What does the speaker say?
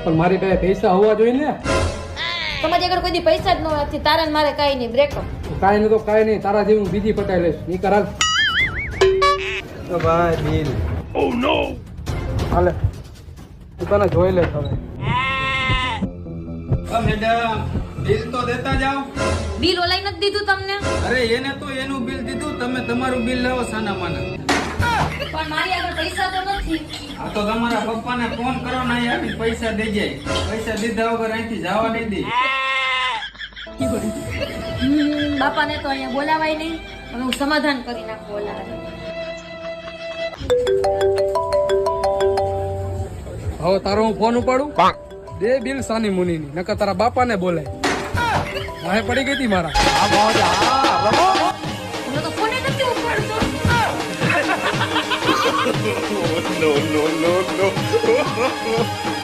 પણ મારી પાસે પૈસા હોવા જોઈએ ને. તમારી આગળ કોઈ દી પૈસા જ ન નથી. તારા ને મારે કાંઈ નહીં. બ્રેકઅપ. કાંઈ નહીં તો કાંઈ નહીં, તારા જેવું બીજી પટાઈ લઈશ. ની કરાલ તો ભાઈ બિલ. ઓ નો હાલે તું તને જોઈ લે હવે. મેડમ બિલ તો દેતા જાઓ. બિલ ઓલાઈ નથી દીધું તમને? અરે એને તો એનું બિલ દીધું, તમે તમારું બિલ લાવો સાના માના. પણ મારી આગળ પૈસા તો નથી. આ તો તમારા પપ્પાને ફોન કરો ને અહીં આવીને પૈસા દઈ જાય. પૈસા દીધા વગર અહીંથી જવા નહીં દે. બાપાને તો અહીંયા બોલાવાય નહીં. હવે હું સમાધાન કરી નાખું ઓલા. હવે તારો હું ફોન ઉપાડું દે બિલ સાની મુનીની, નકર તારા બાપાને બોલાય. વાહે પડી ગઈ હતી મારા. મને તો ફોને નથી ઉપાડતો. no, no, no, no.